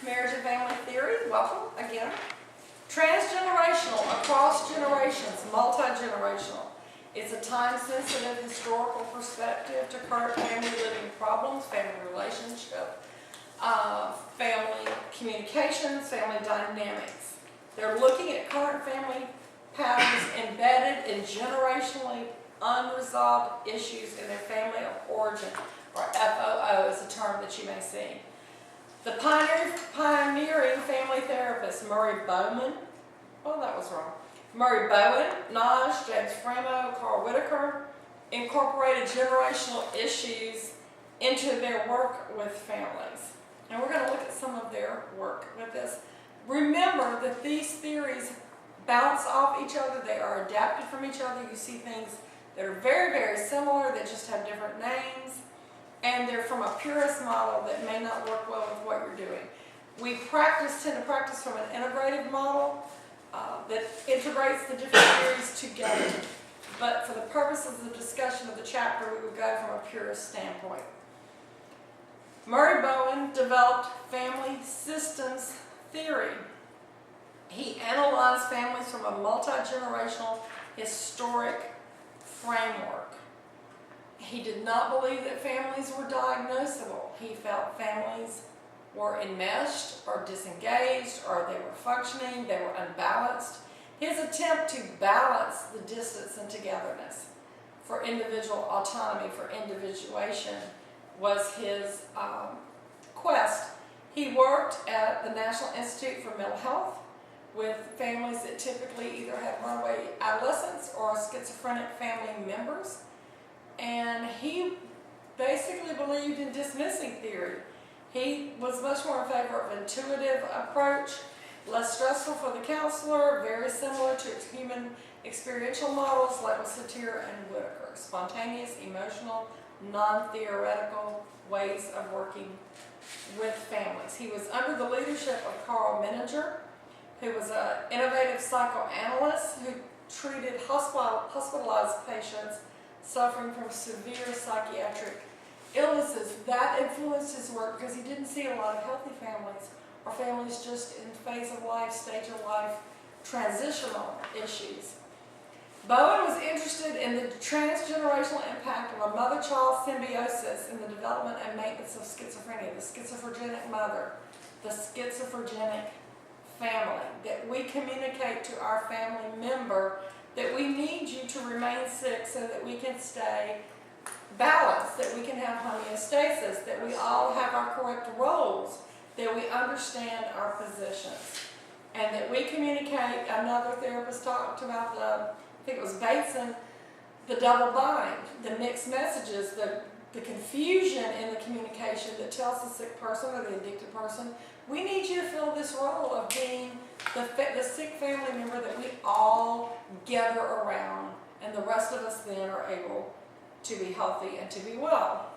Marriage and Family Theory, welcome again. Transgenerational, across generations, multi-generational. It's a time-sensitive historical perspective to current family living problems, family relationship, family communications, family dynamics. They're looking at current family patterns embedded in generationally unresolved issues in their family of origin, or FOO is a term that you may see. The pioneering family therapist, Murray Bowen, Murray Bowen, Naj, James Framo, Carl Whitaker, incorporated generational issues into their work with families. And we're going to look at some of their work with this. Remember that these theories bounce off each other. They are adapted from each other. You see things that are very, very similar that just have different names. And they're from a purist model that may not work well with what you're doing. We tend to practice from an integrative model that integrates the different theories together. But for the purposes of the discussion of the chapter, we would go from a purist standpoint. Murray Bowen developed family systems theory. He analyzed families from a multi-generational historic framework. He did not believe that families were diagnosable. He felt families were enmeshed or disengaged, or they were functioning, they were unbalanced. His attempt to balance the distance and togetherness for individual autonomy, for individuation, was his quest. He worked at the National Institute for Mental Health with families that typically either had runaway adolescents or schizophrenic family members. And he basically believed in dismissing theory. He was much more in favor of an intuitive approach, less stressful for the counselor, very similar to human experiential models like with Satir and Whitaker. Spontaneous, emotional, non-theoretical ways of working with families. He was under the leadership of Carl Menninger, who was an innovative psychoanalyst who treated hospitalized patients suffering from severe psychiatric illnesses. That influenced his work because he didn't see a lot of healthy families or families just in phase of life, stage of life, transitional issues. Bowen was interested in the transgenerational impact of a mother-child symbiosis in the development and maintenance of schizophrenia, the schizophrenic mother, the schizophrenic family, that we communicate to our family member that we need you to remain sick so that we can stay balanced, that we can have homeostasis, that we all have our correct roles, that we understand our positions, and that we communicate. Another therapist talked about I think it was Bateson, the double bind, the mixed messages, the confusion in the communication that tells the sick person or the addicted person, we need you to fill this role of being the sick family member that we all gather around, and the rest of us then are able to be healthy and to be well.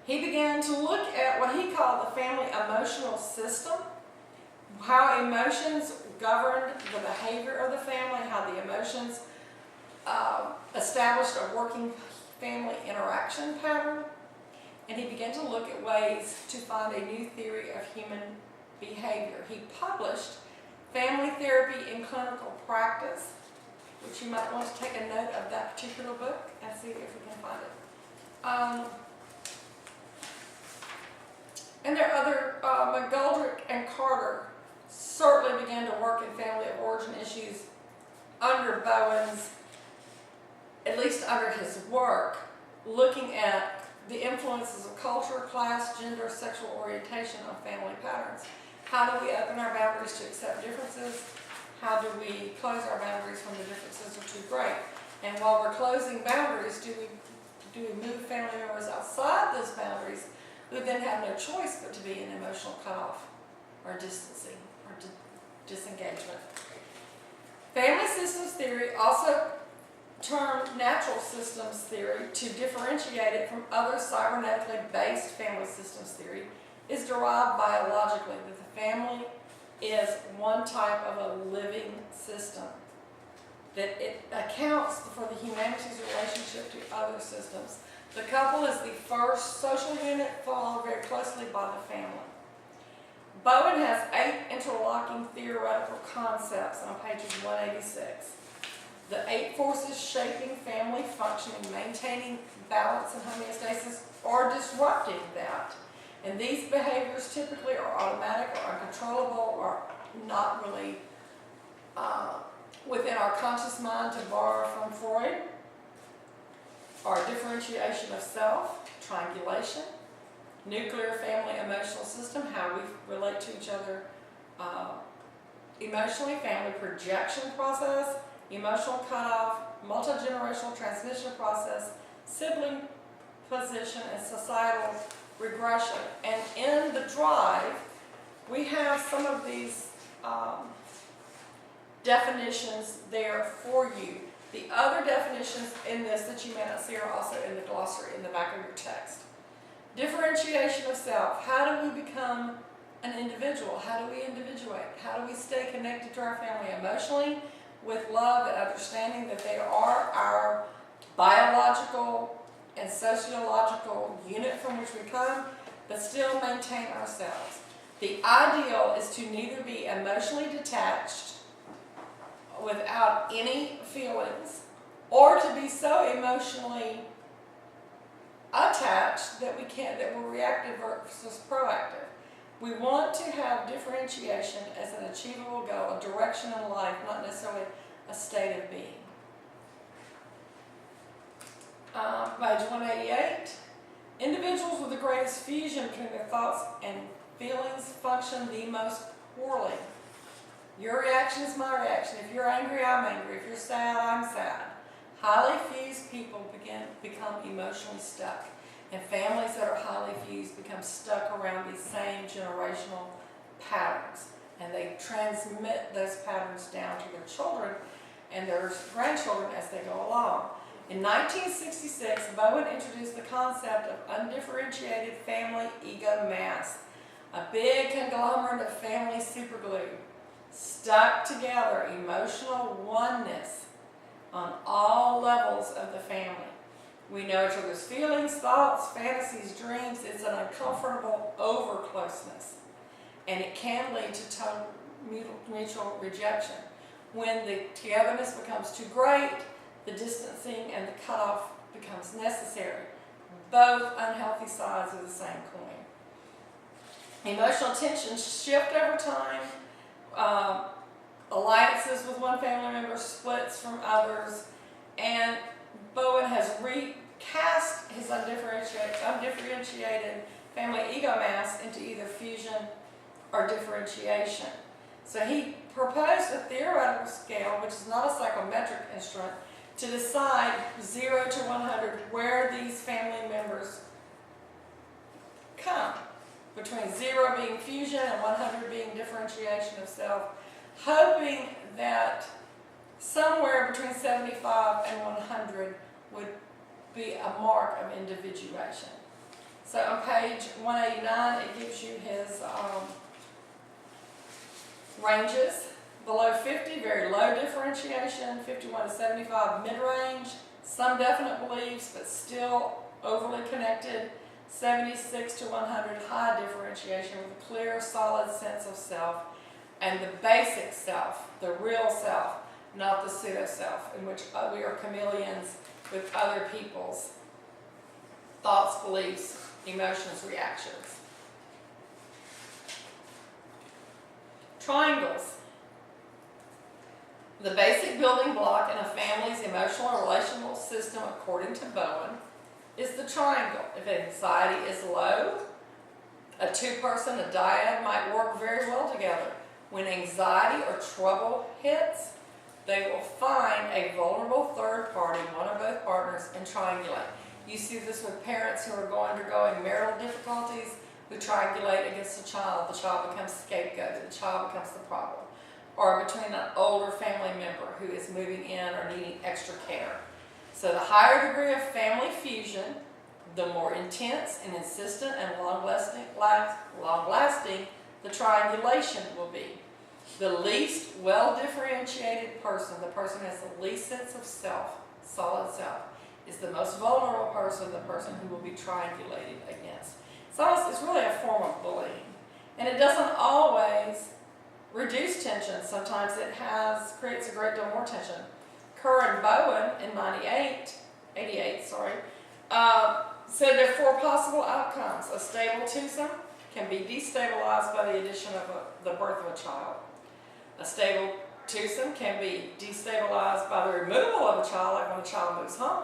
He began to look at what he called the family emotional system, how emotions governed the behavior of the family, how the emotions established a working family interaction pattern, and he began to look at ways to find a new theory of human behavior. He published Family Therapy in Clinical Practice, which you might want to take a note of that particular book and see if we can find it. And there are other, McGoldrick and Carter certainly began to work in family of origin issues under Bowen's, at least under his work, looking at the influences of culture, class, gender, sexual orientation on family patterns. How do we open our boundaries to accept differences? How do we close our boundaries when the differences are too great? And while we're closing boundaries, do we move family members outside those boundaries who then have no choice but to be in emotional cutoff or distancing or disengagement? Family systems theory, also termed natural systems theory to differentiate it from other cybernetically based family systems theory, is derived biologically, that the family is one type of a living system, that it accounts for the humanity's relationship to other systems. The couple is the first social unit, followed very closely by the family. Bowen has 8 interlocking theoretical concepts on pages 186. The 8 forces shaping family functioning, maintaining balance and homeostasis, or disrupting that. And these behaviors typically are automatic or uncontrollable or not really within our conscious mind, to borrow from Freud, are differentiation of self, triangulation, nuclear family emotional system, how we relate to each other emotionally, family projection process, emotional cutoff, multi-generational transmission process, sibling position, and societal regression. And in the drive, we have some of these definitions there for you. The other definitions in this that you may not see are also in the glossary in the back of your text. Differentiation of self. How do we become an individual? How do we individuate? How do we stay connected to our family emotionally with love and understanding that they are our biological and sociological unit from which we come, but still maintain ourselves? The ideal is to neither be emotionally detached without any feelings, or to be so emotionally attached that we're reactive versus proactive. We want to have differentiation as an achievable goal, a direction in life, not necessarily a state of being. Page 188. Individuals with the greatest fusion between their thoughts and feelings function the most poorly. Your reaction is my reaction. If you're angry, I'm angry. If you're sad, I'm sad. Highly fused people become emotionally stuck. And families that are highly fused become stuck around these same generational patterns. And they transmit those patterns down to their children and their grandchildren as they go along. In 1966, Bowen introduced the concept of undifferentiated family ego mass, a big conglomerate of family superglue, stuck together, emotional oneness on all levels of the family. We know each other's feelings, thoughts, fantasies, dreams. It's an uncomfortable over-closeness, and it can lead to total mutual rejection. When the togetherness becomes too great, the distancing and the cutoff becomes necessary. Both unhealthy sides of the same coin. Emotional tensions shift over time. Alliances with one family member splits from others, and Bowen has recast his undifferentiated family ego mass into either fusion or differentiation. So he proposed a theoretical scale, which is not a psychometric instrument, to decide 0 to 100 where these family members come, between 0 being fusion and 100 being differentiation of self, hoping that somewhere between 75 and 100 would be a mark of individuation. So on page 189, it gives you his ranges. Below 50, very low differentiation. 51 to 75, mid-range. Some definite beliefs, but still overly connected. 76 to 100, high differentiation with a clear, solid sense of self. And the basic self, the real self, not the pseudo-self, in which we are chameleons with other people's thoughts, beliefs, emotions, reactions. Triangles. The basic building block in a family's emotional or relational system, according to Bowen, is the triangle. If anxiety is low, a two-person, a dyad, might work very well together. When anxiety or trouble hits, they will find a vulnerable third party, one or both partners, and triangulate. You see this with parents who are undergoing marital difficulties, who triangulate against a child. The child becomes scapegoated. The child becomes the problem. Or between an older family member who is moving in or needing extra care. So the higher degree of family fusion, the more intense and insistent and long-lasting the triangulation will be. The least well-differentiated person, the person who has the least sense of self, solid self, is the most vulnerable person, the person who will be triangulated against. It's really a form of bullying. And it doesn't always reduce tension. Sometimes it creates a great deal more tension. Kerr and Bowen in 88, said there are 4 possible outcomes. A stable twosome can be destabilized by the addition of the birth of a child. A stable twosome can be destabilized by the removal of a child, like when a child moves home.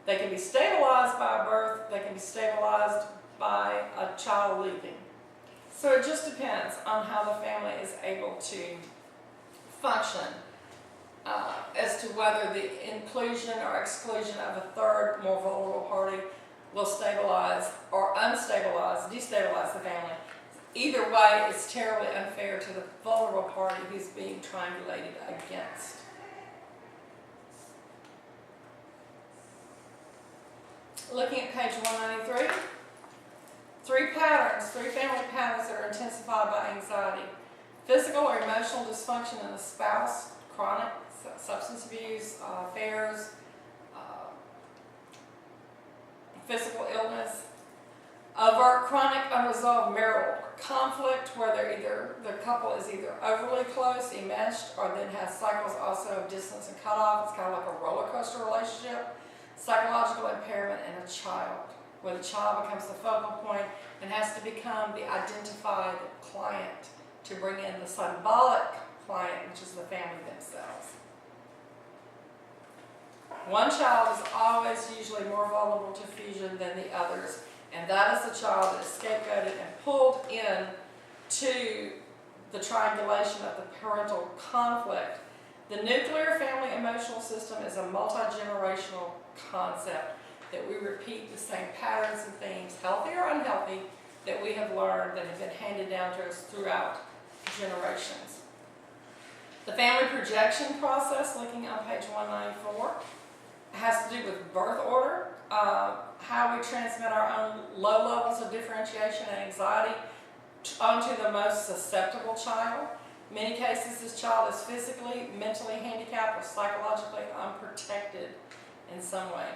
They can be stabilized by a birth. They can be stabilized by a child leaving. So it just depends on how the family is able to function as to whether the inclusion or exclusion of a third, more vulnerable party will stabilize or destabilize the family. Either way, it's terribly unfair to the vulnerable party who's being triangulated against. Looking at page 193, 3 family patterns that are intensified by anxiety. Physical or emotional dysfunction in the spouse, chronic substance abuse, affairs, physical illness. Overt chronic unresolved marital conflict, where the couple is either overly close, enmeshed, or then has cycles also of distance and cutoff. It's kind of like a roller coaster relationship. Psychological impairment in a child, where the child becomes the focal point and has to become the identified client to bring in the symbolic client, which is the family themselves. One child is always usually more vulnerable to fusion than the others, and that is the child that is scapegoated and pulled in to the triangulation of the parental conflict. The nuclear family emotional system is a multi-generational concept that we repeat the same patterns and themes, healthy or unhealthy, that we have learned that have been handed down to us throughout generations. The family projection process, looking on page 194, has to do with birth order, how we transmit our own low levels of differentiation and anxiety onto the most susceptible child. In many cases, this child is physically, mentally handicapped, or psychologically unprotected in some way.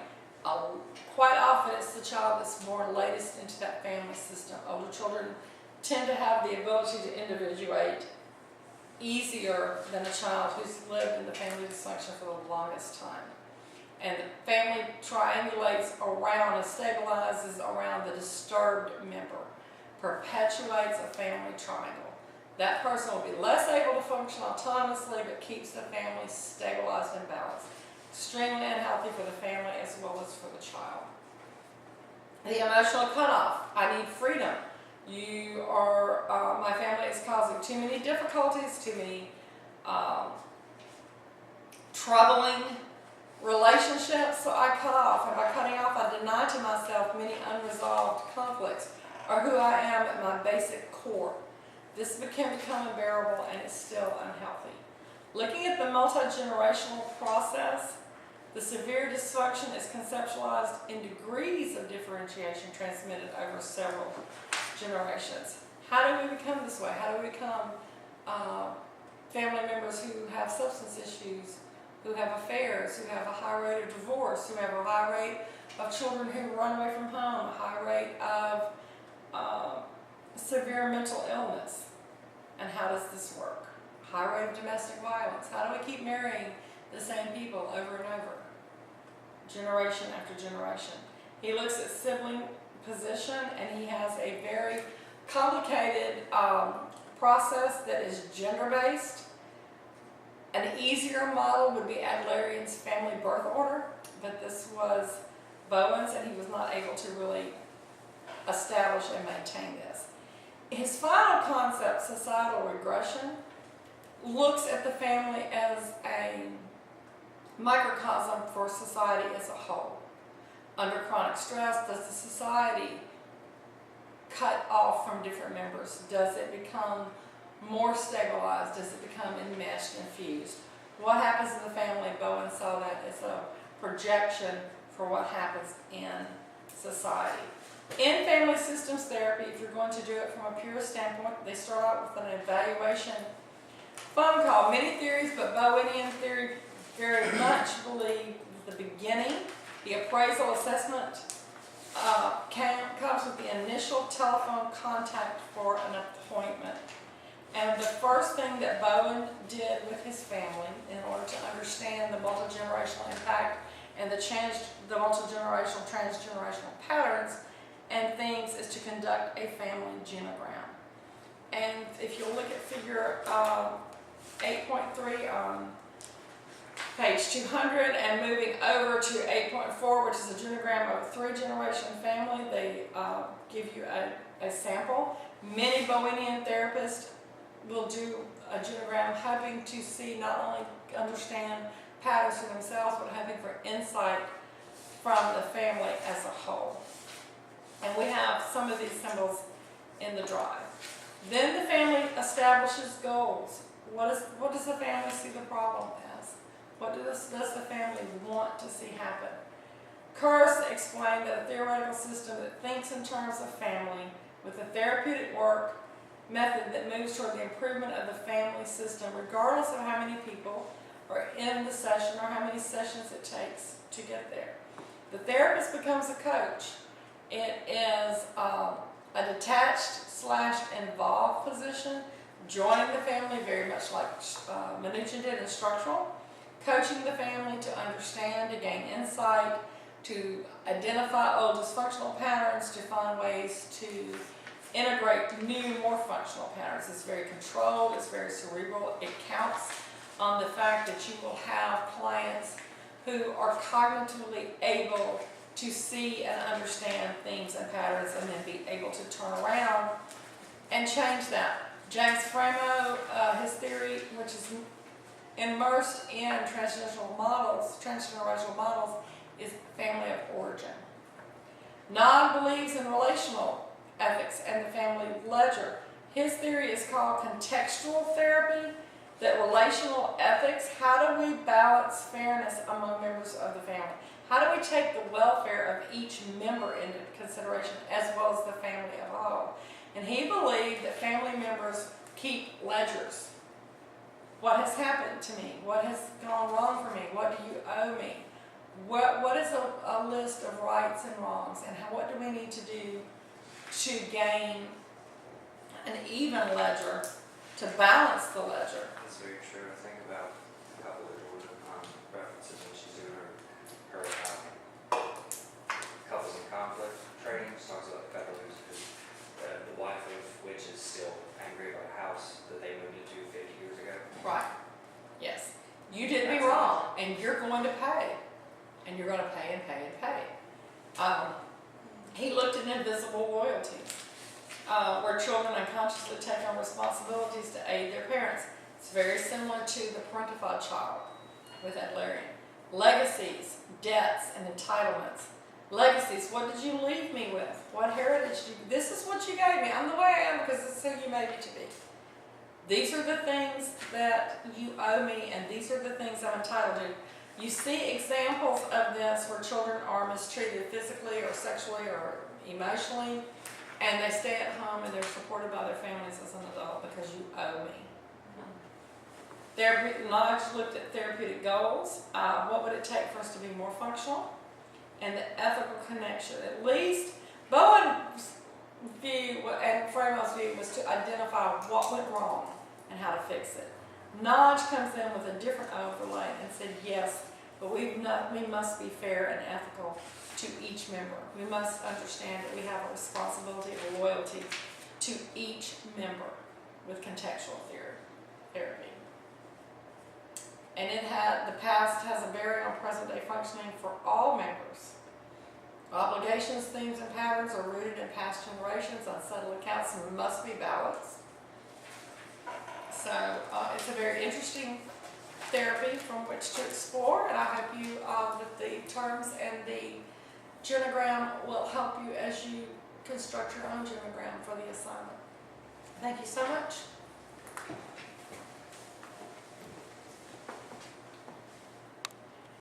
Quite often, it's the child that's born latest into that family system. Older children tend to have the ability to individuate easier than a child who's lived in the family dysfunction for the longest time. And the family triangulates around and stabilizes around the disturbed member, perpetuates a family triangle. That person will be less able to function autonomously, but keeps the family stabilized and balanced. Extremely unhealthy for the family as well as for the child. The emotional cutoff. I need freedom. My family is causing too many difficulties, too many troubling relationships, so I cut off. And by cutting off, I deny to myself many unresolved conflicts, or who I am at my basic core. This can become unbearable, and it's still unhealthy. Looking at the multi-generational process, the severe dysfunction is conceptualized in degrees of differentiation transmitted over several generations. How do we become this way? How do we become family members who have substance issues, who have affairs, who have a high rate of divorce, who have a high rate of children who run away from home, a high rate of severe mental illness? And how does this work? High rate of domestic violence. How do we keep marrying the same people over and over, generation after generation? He looks at sibling position, and he has a very complicated process that is gender-based. An easier model would be Adlerian's family birth order, but this was Bowen's, and he was not able to really establish and maintain this. His final concept, societal regression, looks at the family as a microcosm for society as a whole. Under chronic stress, does the society cut off from different members? Does it become more stabilized? Does it become enmeshed and fused? What happens in the family? Bowen saw that as a projection for what happens in society. In family systems therapy, if you're going to do it from a pure standpoint, they start out with an evaluation phone call. Many theories, but Bowenian theory very much believe the beginning, the appraisal assessment comes with the initial telephone contact for an appointment. And the first thing that Bowen did with his family in order to understand the multi-generational impact and the multi-generational, transgenerational patterns and things is to conduct a family genogram. And if you'll look at figure 8.3 on page 200 and moving over to 8.4, which is a genogram of a 3-generation family, they give you a sample. Many Bowenian therapists will do a genogram hoping to see, not only understand patterns for themselves, but hoping for insight from the family as a whole. And we have some of these symbols in the drive. Then the family establishes goals. What does the family see the problem as? What does the family want to see happen? Kurz explained that a theoretical system that thinks in terms of family with a therapeutic work method that moves toward the improvement of the family system, regardless of how many people are in the session or how many sessions it takes to get there. The therapist becomes a coach. It is a detached/involved position, joining the family very much like Mnuchin did in structural, coaching the family to understand, to gain insight, to identify old dysfunctional patterns, to find ways to integrate new, more functional patterns. It's very controlled, it's very cerebral. It counts on the fact that you will have clients who are cognitively able to see and understand things and patterns and then be able to turn around and change that. James Framo, his theory, which is immersed in transgenerational models, is family of origin. Nod believes in relational ethics and the family ledger. His theory is called contextual therapy, that relational ethics, how do we balance fairness among members of the family? How do we take the welfare of each member into consideration as well as the family as a whole? And he believed that family members keep ledgers. What has happened to me? What has gone wrong for me? What do you owe me? What is a list of rights and wrongs, and what do we need to do to gain an even ledger, to balance the ledger? That's very true. I think about a couple of references when she's doing her couples in conflict training. She talks about the couple who's the wife of which is still angry about a house that they moved into 50 years ago. Right. Yes. You did me wrong, and you're going to pay. And you're going to pay and pay and pay. He looked at invisible loyalties, where children unconsciously take on responsibilities to aid their parents. It's very similar to the parentified child with Adlerian. Legacies, debts, and entitlements. Legacies, what did you leave me with? What heritage did you, this is what you gave me. I'm the way I am because this is who you made me to be. These are the things that you owe me, and these are the things I'm entitled to. You see examples of this where children are mistreated physically or sexually or emotionally, and they stay at home and they're supported by their families as an adult because you owe me. Knowledge looked at therapeutic goals. What would it take for us to be more functional? And the ethical connection. At least Bowen's view and Framo's view was to identify what went wrong and how to fix it. Knowledge comes in with a different overlay and said, yes, but we must be fair and ethical to each member. We must understand that we have a responsibility of loyalty to each member with contextual therapy. And the past has a bearing on present day functioning for all members. Obligations, themes, and patterns are rooted in past generations. Unsettled accounts must be balanced. So it's a very interesting therapy from which to explore, and I hope you that the terms and the genogram will help you as you construct your own genogram for the assignment. Thank you so much.